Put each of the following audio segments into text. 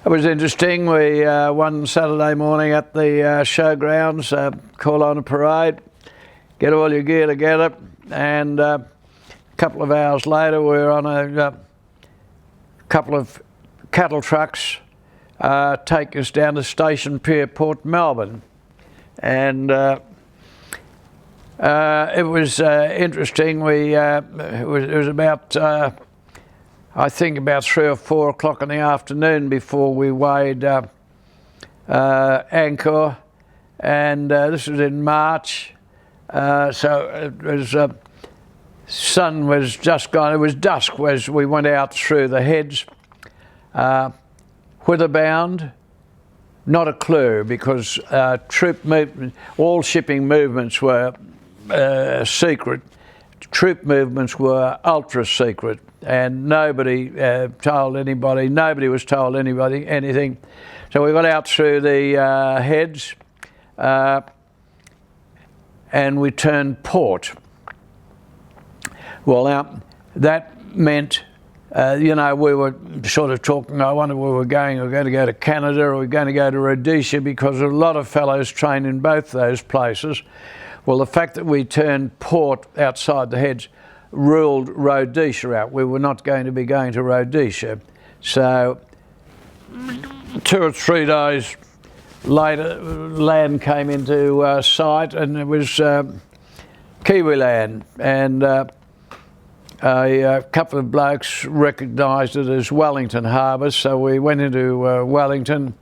It was interesting. We one Saturday morning at the showgrounds, call on a parade, get all your gear together, and a couple of hours later we were on a couple of cattle trucks take us down to Station Pier, Port Melbourne, and it was interesting. It was about I think about 3 or 4 o'clock in the afternoon before we weighed anchor, and this was in March, so it was sun was just gone. It was dusk as we went out through the heads. Whither bound? Not a clue, because troop movement, all shipping movements were secret. Troop movements were ultra secret, and nobody told anybody. Nobody was told anybody anything. So we got out through the heads, and we turned port. Well, now that meant, you know, we were sort of talking. I wonder where we're going. We're going to go to Canada, or we're going to go to Rhodesia, because a lot of fellows train in both those places. Well, the fact that we turned port outside the heads ruled Rhodesia out. We were not going to be going to Rhodesia. So 2 or 3 days later, land came into sight, and it was Kiwi land, and a couple of blokes recognised it as Wellington Harbour, so we went into Wellington,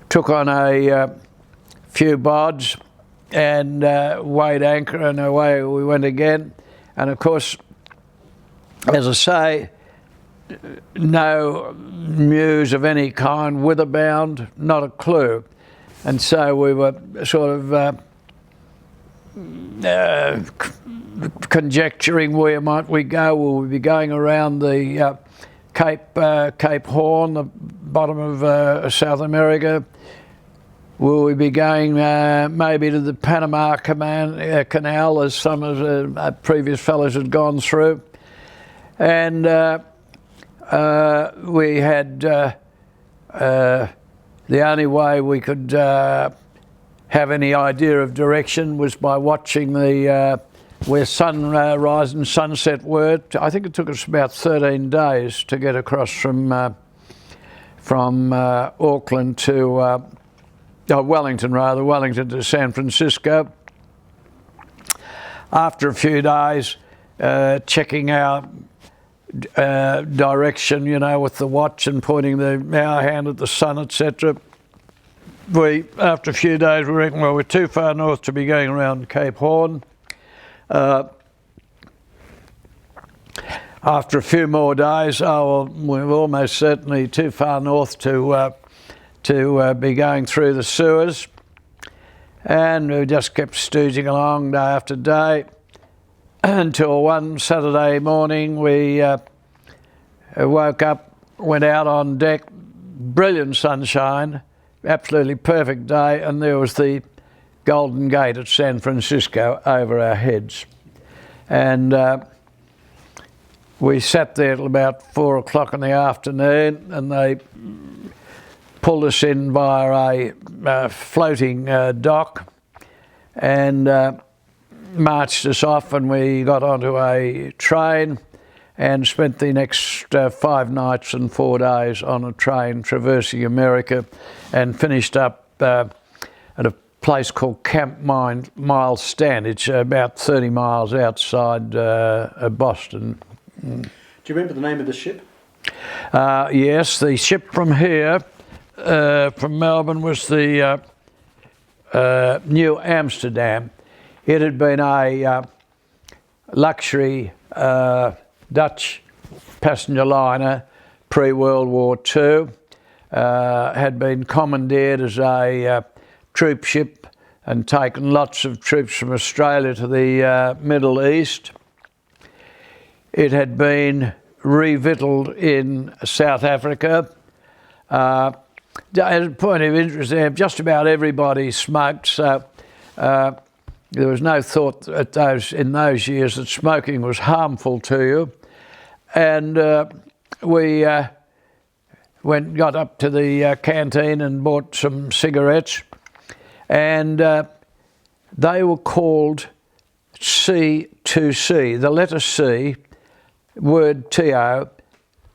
took on a few bods, and weighed anchor, and away we went again. And of course, as I say, no news of any kind, whither bound, not a clue. And so we were sort of conjecturing where might we go. Will we be going around the Cape Horn, the bottom of South America? Will we be going maybe to the Panama Canal, as some of the previous fellows had gone through? And we had the only way we could have any idea of direction was by watching the where sunrise and sunset were. I think it took us about 13 days to get across from Auckland to Wellington to San Francisco. After a few days, checking our direction, you know, with the watch and pointing the hour hand at the sun, etc. After a few days, we reckoned, well, we're too far north to be going around Cape Horn. After a few more days, well, we're almost certainly too far north to be going through the sewers, and we just kept stooging along day after day until one Saturday morning we woke up, went out on deck, brilliant sunshine, absolutely perfect day, and there was the Golden Gate at San Francisco over our heads. And we sat there till about 4 o'clock in the afternoon, and they pulled us in via a floating dock and marched us off, and we got onto a train and spent the next 5 nights and 4 days on a train traversing America, and finished up at a place called Camp Mile Stand. It's about 30 miles outside Boston. Do you remember the name of the ship? Yes, the ship from here, from Melbourne, was the New Amsterdam. It had been a luxury Dutch passenger liner pre-World War II, had been commandeered as a troop ship and taken lots of troops from Australia to the Middle East. It had been revictualled in South Africa. As a point of interest there, just about everybody smoked, so there was no thought in those years that smoking was harmful to you. And we got up to the canteen and bought some cigarettes, and they were called C2C, the letter C, word TO,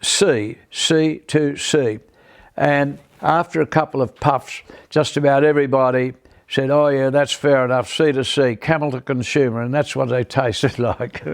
C2C. And after a couple of puffs, just about everybody said, oh yeah, that's fair enough, C2C, camel to consumer, and that's what they tasted like.